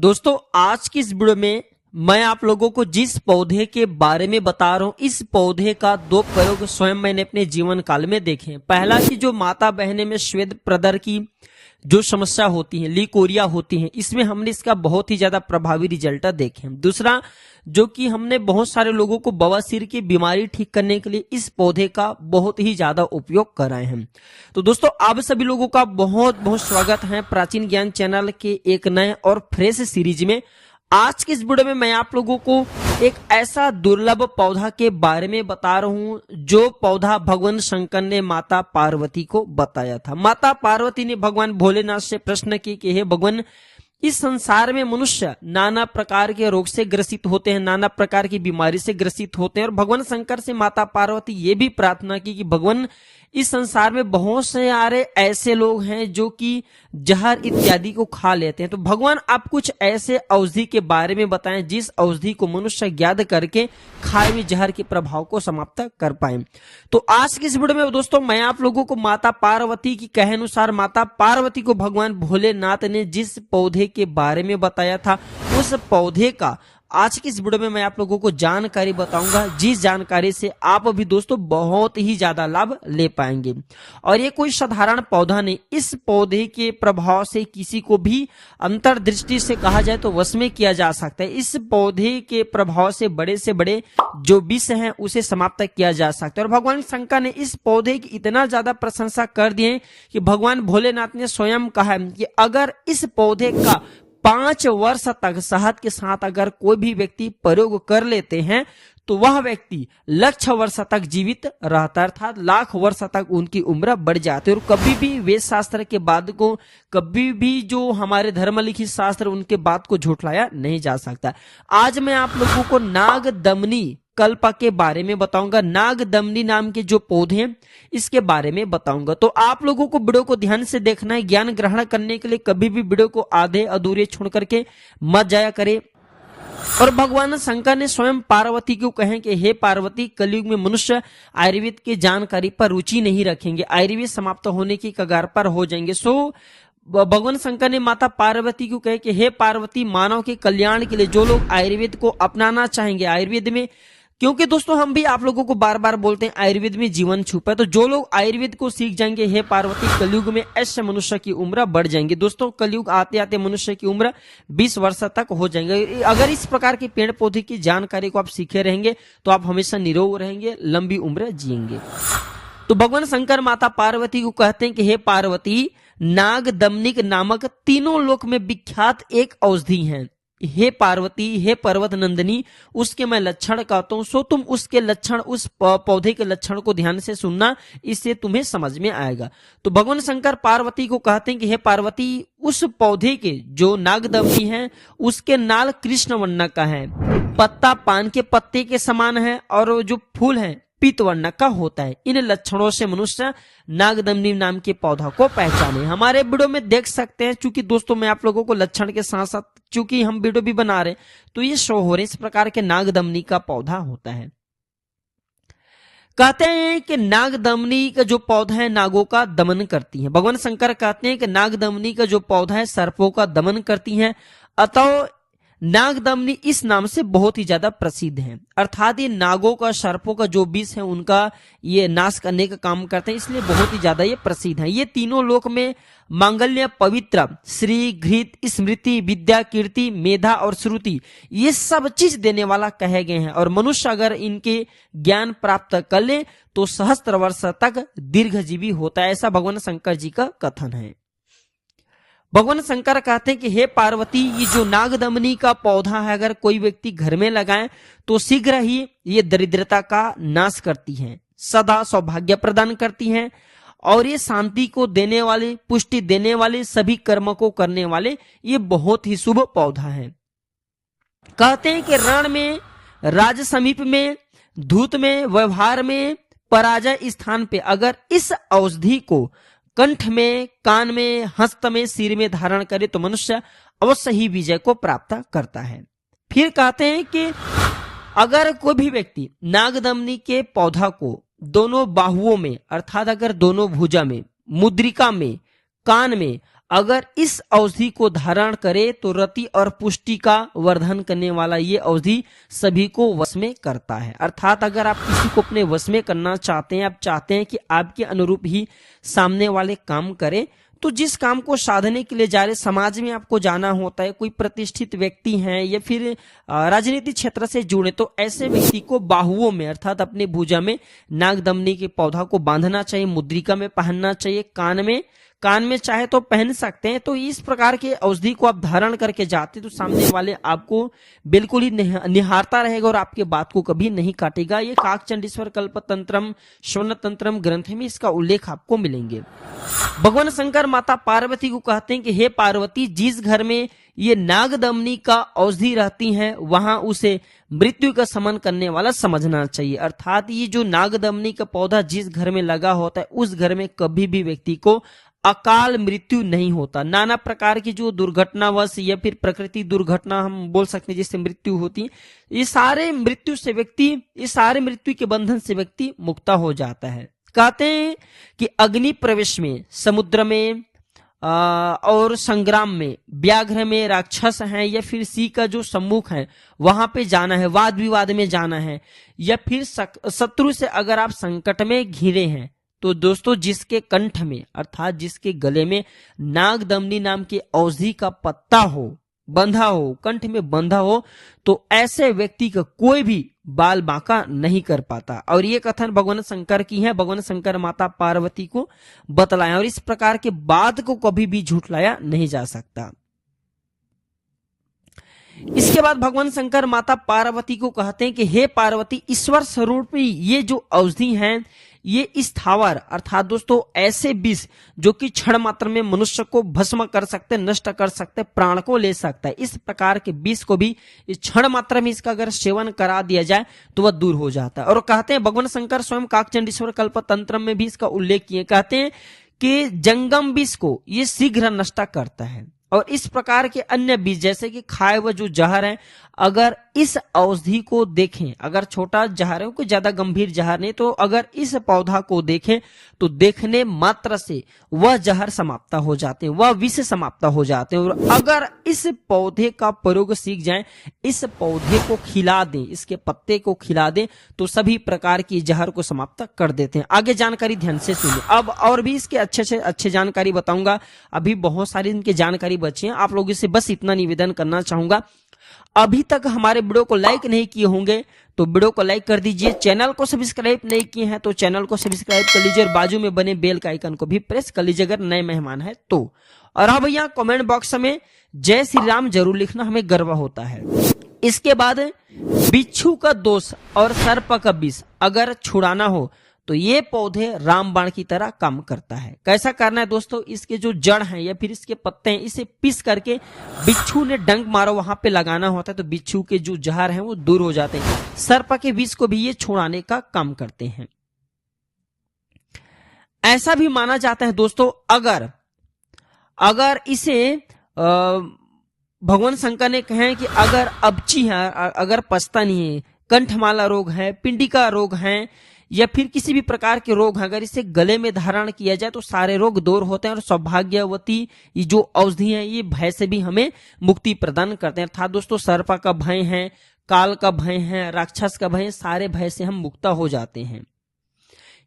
दोस्तों आज की इस वीडियो में मैं आप लोगों को जिस पौधे के बारे में बता रहा हूँ, इस पौधे का दो प्रयोग स्वयं मैंने अपने जीवन काल में देखे हैं। पहला कि जो माता बहने में श्वेत प्रदर की जो समस्या होती है, लीकोरिया होती है, इसमें हमने इसका बहुत ही ज्यादा प्रभावी रिजल्ट देखे हैं। दूसरा जो कि हमने बहुत सारे लोगों को बवासीर की बीमारी ठीक करने के लिए इस पौधे का बहुत ही ज्यादा उपयोग कराए हैं। तो दोस्तों आप सभी लोगों का बहुत बहुत स्वागत है प्राचीन ज्ञान चैनल के एक नए और फ्रेश सीरीज में। आज की इस वीडियो में मैं आप लोगों को एक ऐसा दुर्लभ पौधा के बारे में बता रहा हूं जो पौधा भगवान शंकर ने माता पार्वती को बताया था। माता पार्वती ने भगवान भोलेनाथ से प्रश्न किया कि हे भगवान, इस संसार में मनुष्य नाना प्रकार के रोग से ग्रसित होते हैं, नाना प्रकार की बीमारी से ग्रसित होते हैं। और भगवान शंकर से माता पार्वती ये भी प्रार्थना की कि भगवान इस संसार में बहुत सारे ऐसे लोग हैं जो कि जहर इत्यादि को खा लेते हैं। तो भगवान आप कुछ ऐसे औषधि के बारे में बताएं जिस औषधि को मनुष्य ज्ञात करके खाए हुए जहर के प्रभाव को समाप्त कर पाए। तो आज की इस वीडियो में दोस्तों मैं आप लोगों को माता पार्वती की कहे अनुसार माता पार्वती को भगवान भोलेनाथ ने जिस पौधे के बारे में बताया था उस पौधे का आज की इस वीडियो में मैं आप लोगों को जानकारी बताऊंगा, जिस जानकारी से आप भी दोस्तों बहुत ही ज्यादा लाभ ले पाएंगे। और ये कोई साधारण पौधा नहीं, इस पौधे के प्रभाव से किसी को भी अंतर्दृष्टि से कहा जाए तो वश में किया जा सकता है। इस पौधे के प्रभाव से बड़े जो विष हैं उसे समाप्त किया जा सकता है। और भगवान शंकर ने इस पौधे की इतना ज्यादा प्रशंसा कर दी है कि भगवान भोलेनाथ ने स्वयं कहा है कि अगर इस पौधे का 5 वर्ष तक शहद के साथ अगर कोई भी व्यक्ति प्रयोग कर लेते हैं तो वह व्यक्ति लक्ष वर्ष तक जीवित रहता, अर्थात लाख वर्ष तक उनकी उम्र बढ़ जाती है। और कभी भी वेद शास्त्र के बाद को, कभी भी जो हमारे धर्म लिखित शास्त्र उनके बात को झुठलाया नहीं जा सकता। आज मैं आप लोगों को नाग दमनी कल्प के बारे में बताऊंगा, नाग दमनी नाम के जो पौधे हैं इसके बारे में बताऊंगा। तो आप लोगों को वीडियो को ध्यान से देखना है, ज्ञान ग्रहण करने के लिए कभी भी वीडियो को आधे अधूरे छोड़ करके मत जाया करे। और भगवान शंकर ने स्वयं पार्वती को कहे कि हे पार्वती, कलयुग में मनुष्य आयुर्वेद की जानकारी पर रुचि नहीं रखेंगे, आयुर्वेद समाप्त होने की कगार पर हो जाएंगे। सो भगवान शंकर ने माता पार्वती को कहे कि हे पार्वती, मानव के कल्याण के लिए जो लोग आयुर्वेद को अपनाना चाहेंगे, आयुर्वेद में, क्योंकि दोस्तों हम भी आप लोगों को बार बार बोलते हैं आयुर्वेद में जीवन छुपा है, तो जो लोग आयुर्वेद को सीख जाएंगे हे पार्वती, कलयुग में ऐसे मनुष्य की उम्र बढ़ जाएंगी। दोस्तों कलयुग आते आते मनुष्य की उम्र 20 वर्ष तक हो जाएंगे। अगर इस प्रकार के पेड़ पौधे की जानकारी को आप सीखे रहेंगे तो आप हमेशा निरोग रहेंगे, लंबी उम्र जिएंगे। तो भगवान शंकर माता पार्वती को कहते हैं कि हे पार्वती, नाग दमनिक नामक तीनों लोक में विख्यात एक औषधि है। हे पार्वती, हे पर्वत नंदिनी, उसके मैं लक्षण कहता हूं, सो तुम उसके लक्षण, उस पौधे के लक्षण को ध्यान से सुनना, इससे तुम्हें समझ में आएगा। तो भगवान शंकर पार्वती को कहते हैं कि हे पार्वती, उस पौधे के जो नागदमनी है उसके नाल कृष्ण वर्ण का है, पत्ता पान के पत्ते के समान है और जो फूल है पीत वर्ण का होता है। इन लक्षणों से मनुष्य नागदमनी नाम के पौधा को पहचाने। हमारे वीडियो में देख सकते हैं, चूंकि दोस्तों मैं आप लोगों को लक्षण के साथ साथ चूंकि हम वीडियो भी बना रहे तो ये शो हो रहे, इस प्रकार के नागदमनी का पौधा होता है। कहते हैं कि नागदमनी का जो पौधा है नागों का दमन करती है। भगवान शंकर कहते हैं कि नागदमनी का जो पौधा है सर्पों का दमन करती है, अतः नागदमनी इस नाम से बहुत ही ज्यादा प्रसिद्ध है। अर्थात ये नागों का, सर्पों का जो विष है उनका ये नाश करने का काम करते हैं, इसलिए बहुत ही ज्यादा ये प्रसिद्ध है। ये तीनों लोक में मांगल्य, पवित्र, श्री, घृत, स्मृति, विद्या, कीर्ति, मेधा और श्रुति, ये सब चीज देने वाला कहे गए हैं। और मनुष्य अगर इनके ज्ञान प्राप्त कर ले तो सहस्त्र वर्ष तक दीर्घजीवी होता है, ऐसा भगवान शंकर जी का कथन है। भगवान शंकर कहते हैं कि हे पार्वती, ये जो नागदमनी का पौधा है अगर कोई व्यक्ति घर में लगाए तो शीघ्र ही ये दरिद्रता का नाश करती है, सदा सौभाग्य प्रदान करती है और ये शांति को देने वाले, पुष्टि देने वाले, सभी कर्म को करने वाले ये बहुत ही शुभ पौधा है। कहते हैं कि रण में, राज समीप में, धूत में, व्यवहार में, पराजय स्थान पे अगर इस औषधि को कंठ में, कान में, हस्त में, सिर में धारण करे तो मनुष्य अवश्य ही विजय को प्राप्त करता है। फिर कहते हैं कि अगर कोई भी व्यक्ति नागदमनी के पौधा को दोनों बाहुओं में, अर्थात अगर दोनों भुजा में, मुद्रिका में, कान में अगर इस औषधि को धारण करे तो रति और पुष्टि का वर्धन करने वाला ये औषधि सभी को वश में करता है। अर्थात अगर आप किसी को अपने वश में करना चाहते हैं, आप चाहते हैं कि आपके अनुरूप ही सामने वाले काम करे, तो जिस काम को साधने के लिए जा रहे, समाज में आपको जाना होता है, कोई प्रतिष्ठित व्यक्ति हैं या फिर राजनीतिक क्षेत्र से जुड़े, तो ऐसे व्यक्ति को बाहुओं में अर्थात अपने भुजा में नागदमनी के पौधा को बांधना चाहिए, मुद्रिका में पहनना चाहिए, कान में चाहे तो पहन सकते हैं। तो इस प्रकार के औषधि को आप धारण करके जाते तो सामने वाले आपको बिल्कुल ही निहारता रहेगा और आपके बात को कभी नहीं काटेगा। ये काकचंडीश्वर कल्पतंत्रम स्वर्ण तंत्रम ग्रंथ में इसका उल्लेख आपको मिलेंगे। भगवान शंकर माता पार्वती को कहते हैं कि हे पार्वती, जिस घर में ये नागदमनी का औषधि रहती है वहां उसे मृत्यु का समन करने वाला समझना चाहिए। अर्थात ये जो नागदमनी का पौधा जिस घर में लगा होता है उस घर में कभी भी व्यक्ति को अकाल मृत्यु नहीं होता। नाना प्रकार की जो दुर्घटनावश या फिर प्रकृति दुर्घटना हम बोल सकते हैं जिससे मृत्यु होती है, ये सारे मृत्यु के बंधन से व्यक्ति मुक्त हो जाता है। कहते हैं कि अग्नि प्रवेश में, समुद्र में और संग्राम में, व्याघ्र में राक्षस हैं या फिर सी का जो सम्मुख है वहां पे जाना है, वाद विवाद में जाना है, या फिर शत्रु से अगर आप संकट में घिरे हैं, तो दोस्तों जिसके कंठ में अर्थात जिसके गले में नागदमनी नाम के औषधि का पत्ता हो, बंधा हो, कंठ में बंधा हो, तो ऐसे व्यक्ति का कोई भी बाल बांका नहीं कर पाता। और ये कथन भगवान शंकर की है, भगवान शंकर माता पार्वती को बतलाया, और इस प्रकार के बात को कभी भी झूठलाया नहीं जा सकता। इसके बाद भगवान शंकर माता पार्वती को कहते हैं कि हे पार्वती, ईश्वर स्वरूपी ये जो औषधि हैं, ये स्थावर अर्थात दोस्तों ऐसे विष जो कि क्षण मात्र में मनुष्य को भस्म कर सकते, नष्ट कर सकते, प्राण को ले सकता है, इस प्रकार के विष को भी इस क्षण मात्र में इसका अगर सेवन करा दिया जाए तो वह दूर हो जाता है। और कहते हैं भगवान शंकर स्वयं काकचंडीश्वर कल्पतंत्र में भी इसका उल्लेख किए, कहते हैं कि जंगम विष को ये शीघ्र नष्ट करता है। और इस प्रकार के अन्य बीज जैसे कि खाए हुए जो जहर है, अगर इस औषधि को देखें, अगर छोटा जहर है, कोई ज्यादा गंभीर जहर नहीं, तो अगर इस पौधा को देखें तो देखने मात्र से वह जहर समाप्त हो जाते हैं, वह विष समाप्त हो जाते हैं। और अगर इस पौधे का प्रयोग सीख जाएं, इस पौधे को खिला दें, इसके पत्ते को खिला दें, तो सभी प्रकार की जहर को समाप्त कर देते हैं। आगे जानकारी ध्यान से सुनिए। अब और भी इसके अच्छे से अच्छे जानकारी बताऊंगा, अभी बहुत सारी इनकी जानकारी बची है। आप लोगों से बस इतना निवेदन करना चाहूंगा, अभी तक हमारे वीडियो को लाइक नहीं किए होंगे तो वीडियो को लाइक कर दीजिए, चैनल को सब्सक्राइब नहीं किए हैं तो चैनल को सब्सक्राइब कर लीजिए और बाजू में बने बेल का आइकन को भी प्रेस कर लीजिए अगर नए मेहमान है तो। और अब यहाँ कमेंट बॉक्स में जय श्री राम जरूर लिखना, हमें गर्व होता है। इसके बाद बिच्छू का दोष और सर्प का विष अगर छुड़ाना हो तो ये पौधे रामबाण की तरह काम करता है। कैसा करना है दोस्तों, इसके जो जड़ हैं या फिर इसके पत्ते हैं, इसे पीस करके बिच्छू ने डंक मारो वहां पे लगाना होता है, तो बिच्छू के जो जहर हैं वो दूर हो जाते हैं। सर्प के विष को भी ये छुड़ाने का काम करते हैं। ऐसा भी माना जाता है दोस्तों, अगर इसे भगवान शंकर ने कहे कि अगर अपची है, अगर पछता नहीं है, कंठमाला रोग है, पिंडी का रोग है, या फिर किसी भी प्रकार के रोग हैं, अगर इसे गले में धारण किया जाए तो सारे रोग दूर होते हैं। और सौभाग्यवती ये जो औषधि है ये भय से भी हमें मुक्ति प्रदान करते हैं। अर्थात दोस्तों सर्प का भय है, काल का भय है, राक्षस का भय, सारे भय से हम मुक्त हो जाते हैं।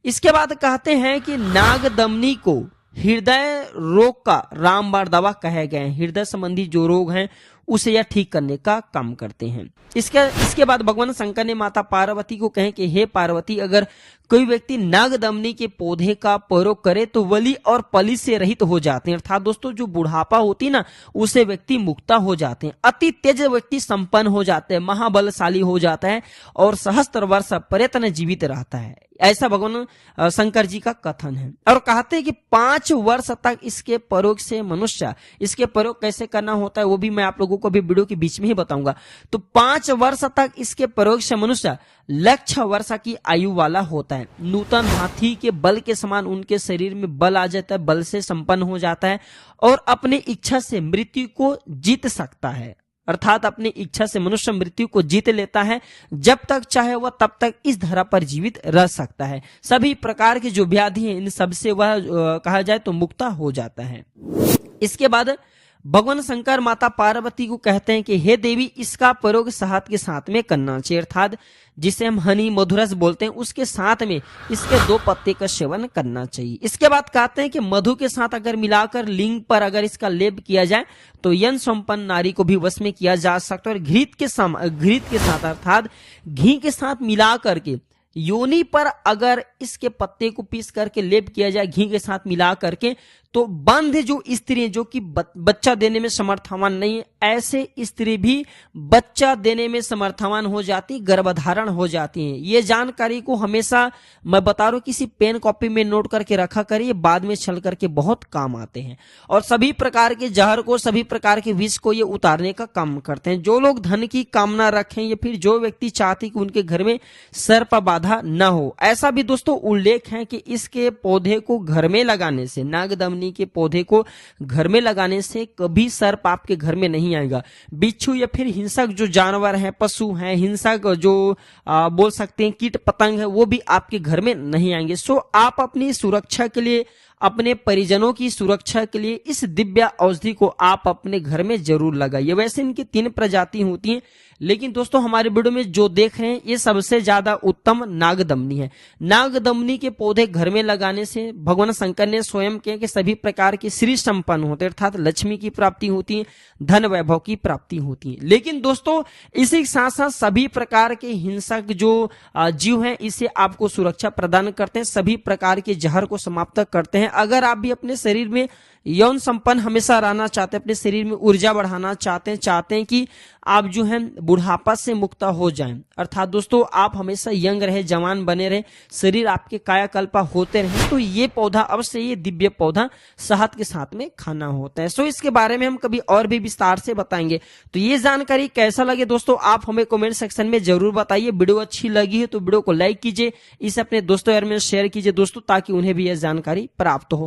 इसके बाद कहते हैं कि नागदमनी को हृदय रोग का रामबाण दवा कहे गए हैं। हृदय संबंधी जो रोग हैं उसे यह ठीक करने का काम करते हैं। इसके बाद भगवान शंकर ने माता पार्वती को कहे कि हे पार्वती, अगर कोई व्यक्ति नागदमनी के पौधे का प्रयोग करे तो वली और पली से रहित हो जाते हैं। अर्थात दोस्तों जो बुढ़ापा होती ना उसे व्यक्ति मुक्त हो जाते हैं, अति तेज व्यक्ति संपन्न हो जाते हैं, महाबलशाली हो जाता है और सहस्त्र वर्ष पर्यटन जीवित रहता है। ऐसा भगवान शंकर जी का कथन है। और कहते हैं कि 5 वर्ष तक इसके प्रयोग से मनुष्य, इसके प्रयोग कैसे करना होता है वो भी मैं आप लोगों को भी वीडियो के बीच में ही बताऊंगा। तो 5 वर्ष तक इसके प्रयोग से मनुष्य लक्ष वर्ष की आयु वाला होता है। नूतन हाथी के बल के समान उनके शरीर में बल आ जाता है, बल से संपन्न हो जाता है और अपनी इच्छा से मृत्यु को जीत सकता है। अर्थात अपनी इच्छा से मनुष्य मृत्यु को जीत लेता है, जब तक चाहे वह तब तक इस धरा पर जीवित रह सकता है। सभी प्रकार की जो व्याधि है इन सबसे वह कहा जाए तो मुक्त हो जाता है। इसके बाद भगवान शंकर माता पार्वती को कहते हैं कि हे देवी, इसका प्रयोग शहद के साथ में करना चाहिए, अर्थात जिसे हम हनी मधुरस बोलते हैं उसके साथ में इसके 2 पत्ते का सेवन करना चाहिए। इसके बाद कहते हैं कि मधु के साथ अगर मिलाकर लिंग पर अगर इसका लेप किया जाए तो यौन संपन्न नारी को भी वश में किया जा सकता है। और घृत के साथ अर्थात घी के साथ मिला करके योनि पर अगर इसके पत्ते को पीस करके लेप किया जाए घी के साथ मिला करके, तो बंध जो स्त्री जो कि बच्चा देने में समर्थवान नहीं है, ऐसे स्त्री भी बच्चा देने में समर्थवान हो जाती, गर्भधारण हो जाती हैं। ये जानकारी को हमेशा मैं बता रहा हूं, किसी पेन कॉपी में नोट करके रखा करिए, बाद में चल करके बहुत काम आते हैं। और सभी प्रकार के जहर को, सभी प्रकार के विष को ये उतारने का काम करते हैं। जो लोग धन की कामना रखें या फिर जो व्यक्ति चाहते कि उनके घर में सर्प बाधा न हो, ऐसा भी दोस्तों उल्लेख है कि इसके पौधे को घर में लगाने से, नागदमनी के पौधे को घर में लगाने से कभी सर्प आपके घर में नहीं आएगा। बिच्छू या फिर हिंसक जो जानवर हैं, पशु हैं, हिंसक जो बोल सकते हैं कीट पतंग है, वो भी आपके घर में नहीं आएंगे। सो आप अपनी सुरक्षा के लिए, अपने परिजनों की सुरक्षा के लिए इस दिव्य औषधि को आप अपने घर में जरूर लगाइए। वैसे इनकी 3 प्रजाति होती हैं, लेकिन दोस्तों हमारे वीडियो में जो देख रहे हैं ये सबसे ज्यादा उत्तम नागदमनी है। नागदमनी के पौधे घर में लगाने से भगवान शंकर ने स्वयं कहा कि सभी प्रकार की श्री संपन्न होते, अर्थात लक्ष्मी की प्राप्ति होती है, धन वैभव की प्राप्ति होती है। लेकिन दोस्तों इसी के साथ साथ सभी प्रकार के हिंसक जो जीव हैं इसे आपको सुरक्षा प्रदान करते हैं, सभी प्रकार के जहर को समाप्त करते हैं। अगर आप भी अपने शरीर में यौन संपन्न हमेशा रहना चाहते हैं, अपने शरीर में ऊर्जा बढ़ाना चाहते हैं कि आप जो है बुढ़ापा से मुक्त हो जाएं, अर्थात दोस्तों आप हमेशा यंग रहे, जवान बने रहे, शरीर आपके कायाकल्प होते रहे, तो ये पौधा अवश्य, ये दिव्य पौधा शहद के साथ में खाना होता है। सो इसके बारे में हम कभी और भी विस्तार से बताएंगे। तो ये जानकारी कैसा लगे दोस्तों आप हमें कमेंट सेक्शन में जरूर बताइए। वीडियो अच्छी लगी है तो वीडियो को लाइक कीजिए, इसे अपने दोस्तों यार में शेयर कीजिए दोस्तों, ताकि उन्हें भी यह जानकारी प्राप्त हो।